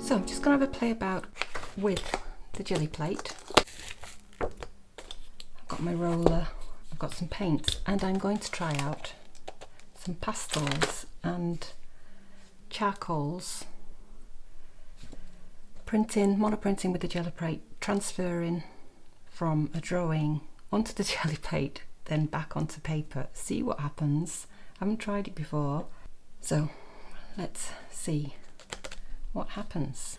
So I'm just going to have a play about with the jelly plate. I've got my roller, I've got some paints, and I'm going to try out some pastels and charcoals, monoprinting with the jelly plate, transferring from a drawing onto the jelly plate, then back onto paper. See what happens. I haven't tried it before, so let's see what happens.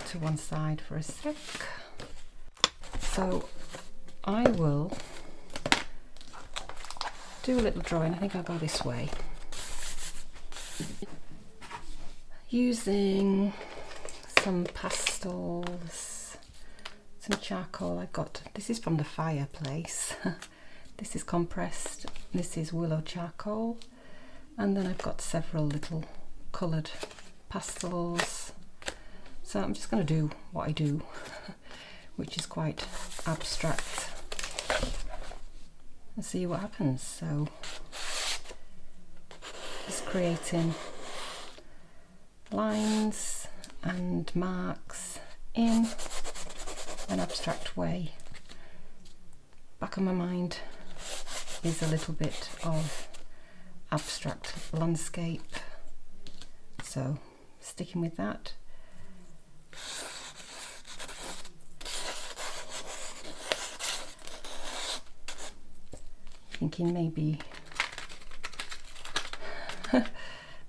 To one side for a sec. So I will do a little drawing. I think I'll go this way. Using some pastels, some charcoal. I've got, this is from the fireplace. This is compressed, this is willow charcoal, and then I've got several little coloured pastels. So I'm just going to do what I do, which is quite abstract, and see what happens. So just creating lines and marks in an abstract way. Back of my mind is a little bit of abstract landscape, so sticking with that. Thinking maybe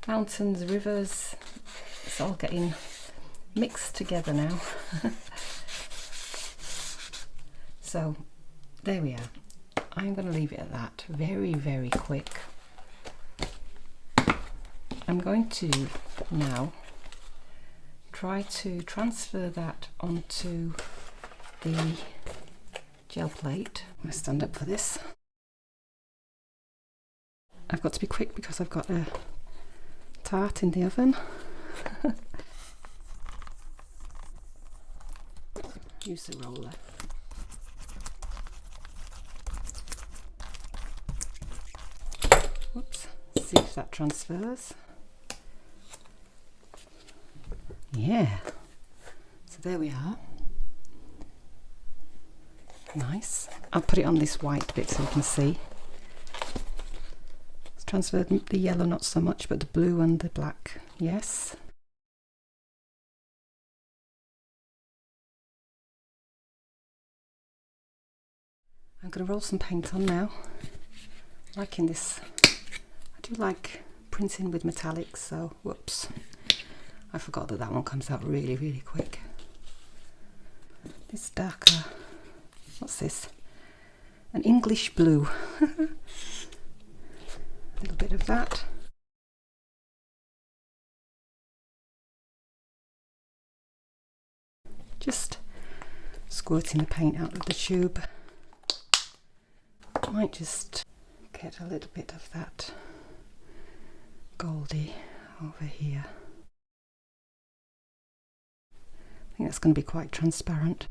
mountains, rivers, it's all getting mixed together now. So there we are. I'm going to leave it at that. Very, very quick. I'm going to now try to transfer that onto the gel plate. I'm going to stand up for this. I've got to be quick because I've got a tart in the oven. Use the roller. Whoops, see if that transfers. Yeah, so there we are. Nice. I'll put it on this white bit so you can see. It's transferred the yellow not so much, but the blue and the black, yes. I'm going to roll some paint on now. Liking this. I do like printing with metallics, so whoops. I forgot that that one comes out really, really quick. This darker, what's this? An English blue. A little bit of that. Just squirting the paint out of the tube. Might just get a little bit of that goldy over here. I think that's going to be quite transparent.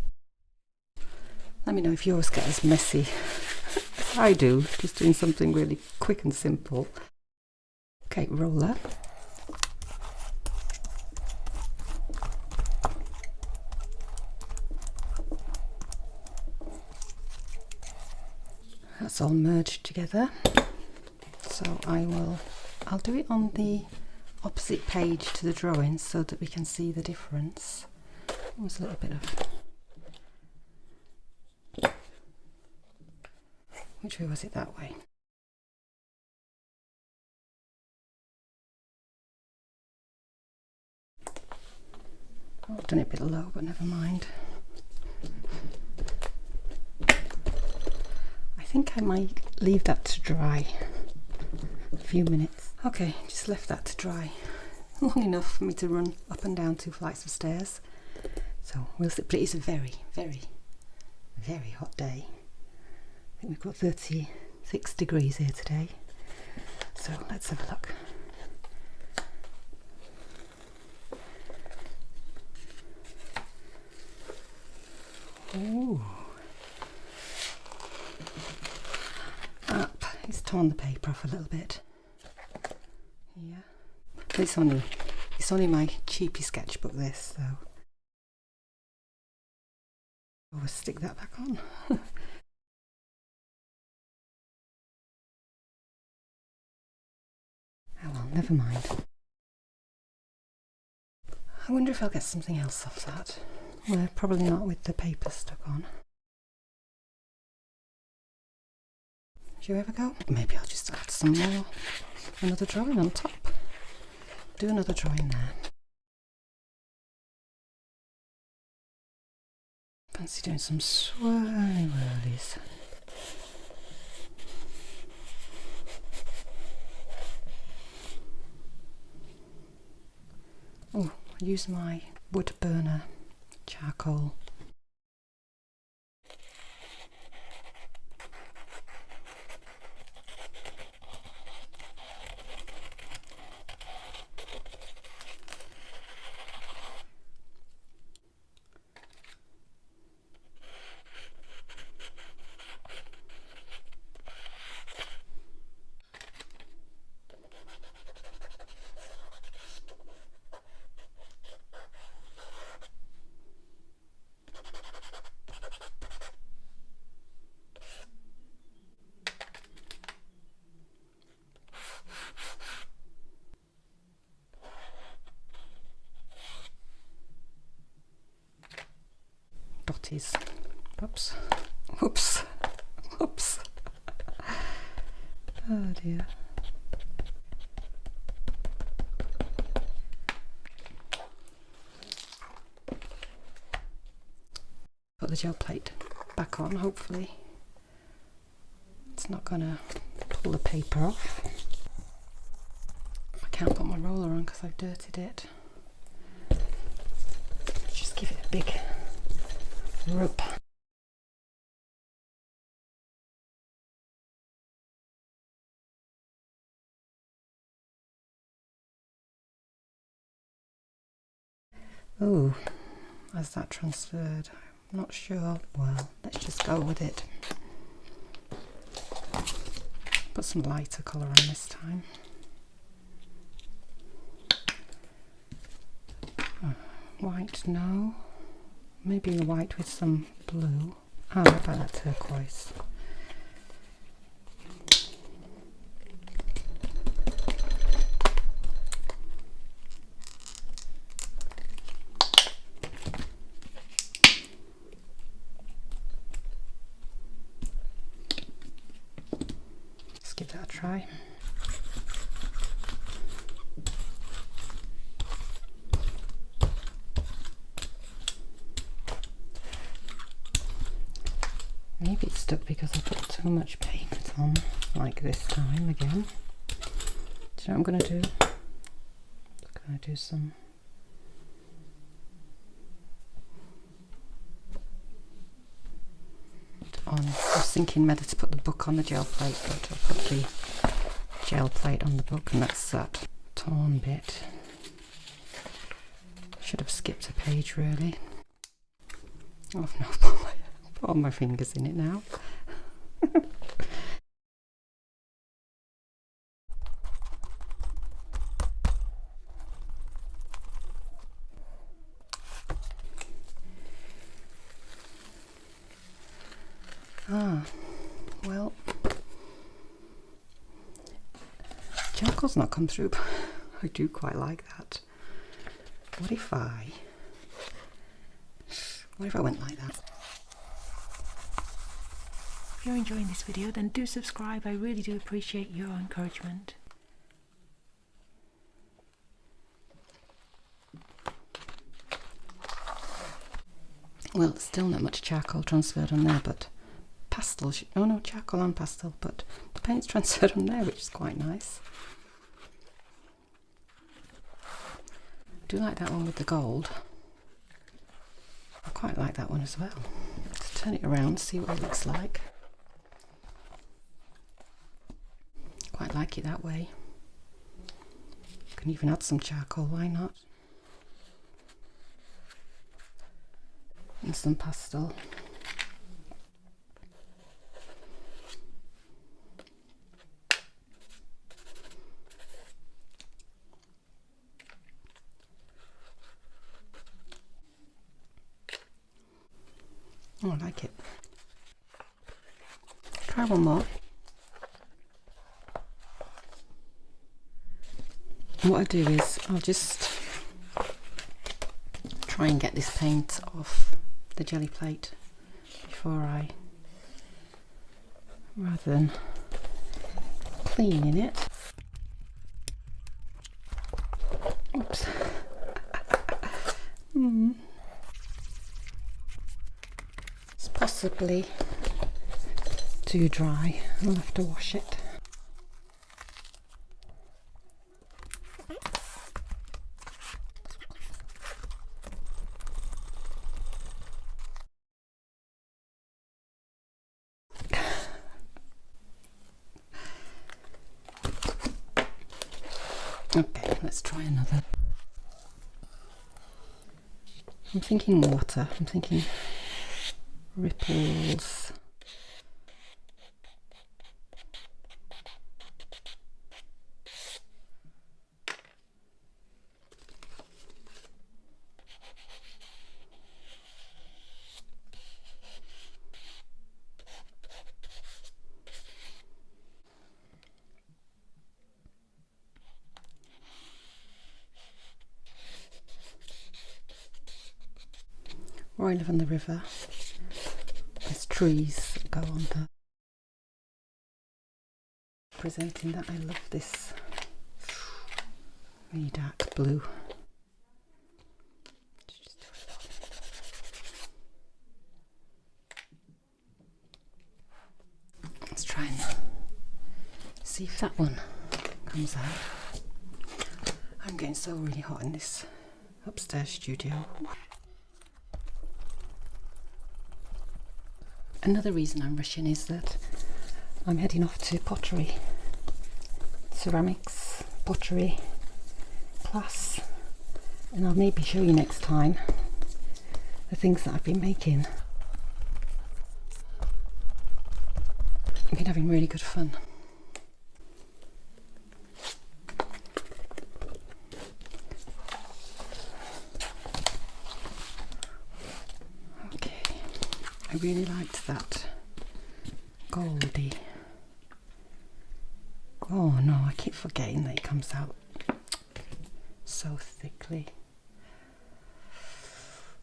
Let me know if yours get as messy as I do, just doing something really quick and simple. Okay, roller. That's all merged together. So I'll do it on the opposite page to the drawing so that we can see the difference. There's a little bit of, which way was it? That way. Oh, I've done it a bit low, but never mind. I think I might leave that to dry a few minutes. Okay, just left that to dry long enough for me to run up and down 2 flights of stairs. So we'll see, but it is a very, very, very hot day. I think we've got 36 degrees here today. So let's have a look. Ooh. Up. It's torn the paper off a little bit. Yeah. But it's only It's only my cheapy sketchbook, this, so I'll stick that back on. Oh well, never mind. I wonder if I'll get something else off that. Well, probably not with the paper stuck on. Do you ever go? Maybe I'll just add some more. Another drawing on top. Do another drawing there. Fancy doing some swirly whirlies. Oh, I use my wood burner charcoal. Dotties. Oops. Whoops. Whoops. Oh dear. Put the gel plate back on, hopefully. It's not gonna pull the paper off. I can't put my roller on because I've dirtied it. Just give it a big rub. Oh, has that transferred? I'm not sure. Well, let's just go with it. Put some lighter colour on this time. White, no. Maybe a white with some blue. Oh, what about that turquoise? Let's give that a try. Maybe it's stuck because I put too much paint on, like this time again. Do you know what I'm going to do? I'm going to do some on. I was thinking whether to put the book on the gel plate, but I put the gel plate on the book, and that's that torn bit. Should have skipped a page, really. Oh no, put all my fingers in it now. Ah, well, charcoal's not come through, but I do quite like that. What if I went like that? If you're enjoying this video, then do subscribe. I really do appreciate your encouragement. Well, still not much charcoal transferred on there, but pastel, oh no, charcoal and pastel, but the paint's transferred on there, which is quite nice. I do like that one with the gold. I quite like that one as well. Let's turn it around, see what it looks like. Quite like it that way. Can even add some charcoal, why not? And some pastel. Oh, I like it. Try one more. And what I do is I'll just try and get this paint off the jelly plate before rather than cleaning it. Oops. It's possibly too dry. I'll have to wash it. Okay, let's try another. I'm thinking water, I'm thinking ripples. Where I live on the river, there's trees that go on the presenting that. I love this really dark blue. Let's try and see if that one comes out. I'm getting so really hot in this upstairs studio. Another reason I'm rushing is that I'm heading off to pottery, ceramics, pottery class, and I'll maybe show you next time the things that I've been making. I've been having really good fun. I really liked that goldy. Oh no, I keep forgetting that it comes out so thickly.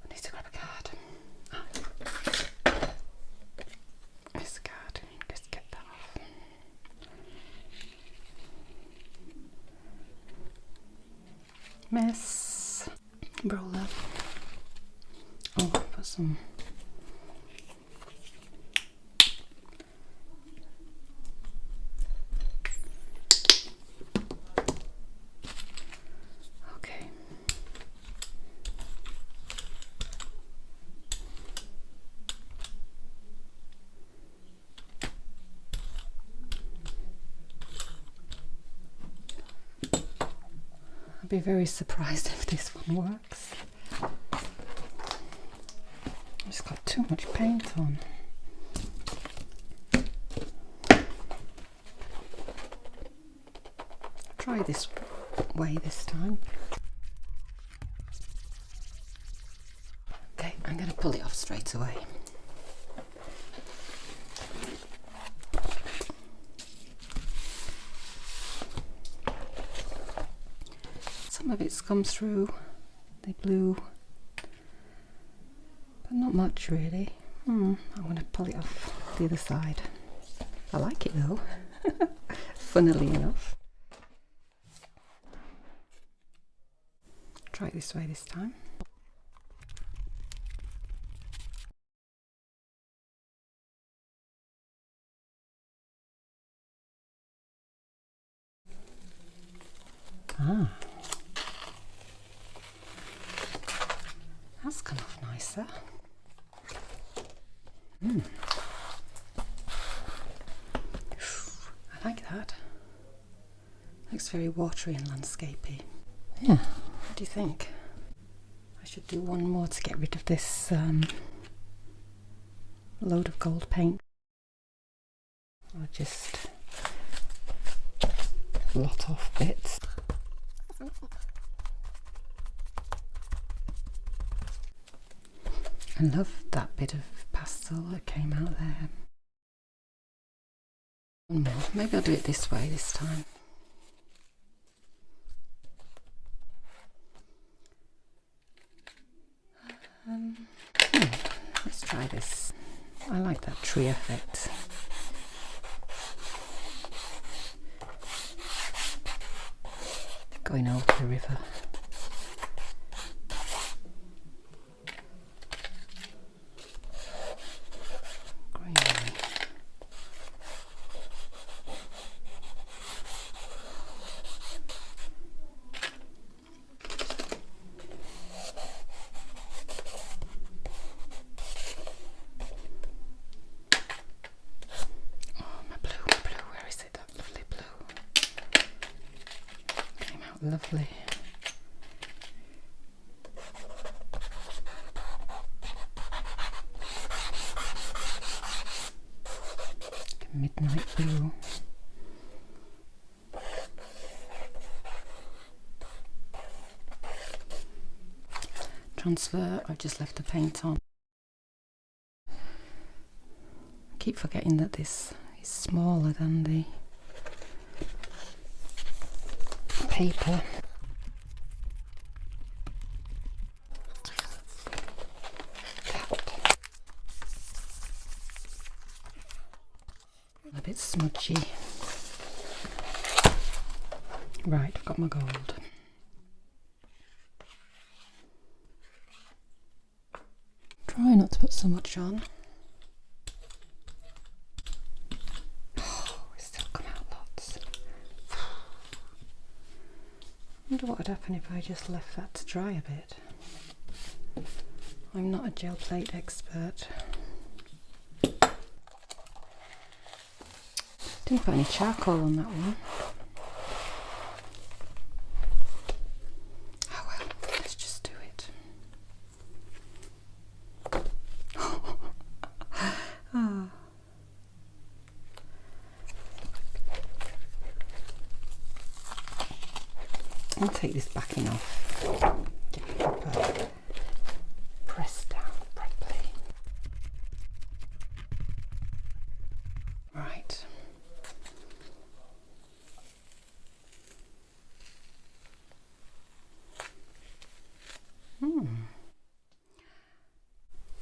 I need to grab a card. This card, let's get that off. Mess. Roller. Oh, put some. I'd be very surprised if this one works. I've just got too much paint on. Try this way this time. Okay, I'm going to pull it off straight away. Some of it comes through the blue, but not much really. I'm going to pull it off the other side. I like it though, funnily enough. Try it this way this time. That's come off nicer. I like that. Looks very watery and landscapey. Yeah, what do you think? I should do one more to get rid of this load of gold paint. I'll just blot off bits. I love that bit of pastel that came out there. One more. Maybe I'll do it this way this time. Let's try this. I like that tree effect. Going over the river. Lovely. Midnight blue. Transfer, I've just left the paint on. I keep forgetting that this is smaller than the paper. A bit smudgy. Right, I've got my gold. Try not to put so much on. I wonder what would happen if I just left that to dry a bit. I'm not a gel plate expert. Didn't put any charcoal on that one. Oh well, let's just do it. Oh. I'll take this backing off. Get it proper pressed down properly. Right.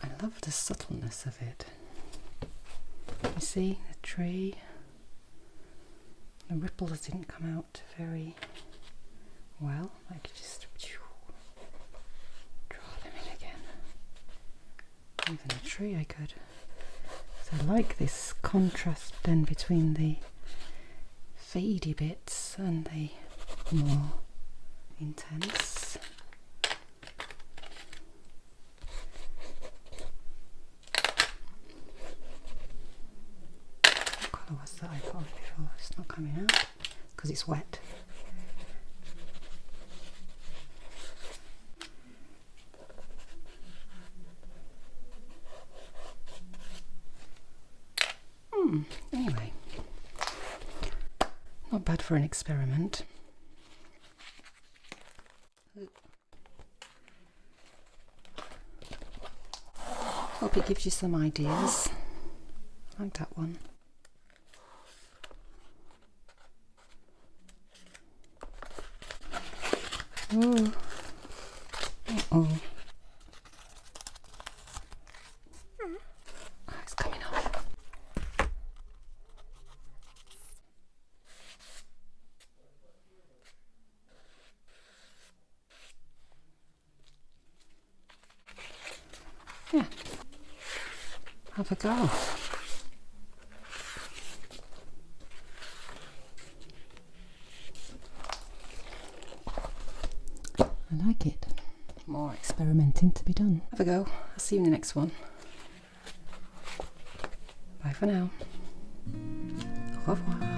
I love the subtleness of it. You see the tree? The ripples didn't come out very well. I could just draw them in again. Even the tree I could. So I like this contrast then between the fadey bits and the more intense. What colour was that I put on before? It's not coming out because it's wet. Anyway, not bad for an experiment. Hope it gives you some ideas. I like that one. Oh, oh, it's coming off. Yeah, have a go. I like it. More experimenting to be done. Have a go. I'll see you in the next one. Bye for now. Au revoir.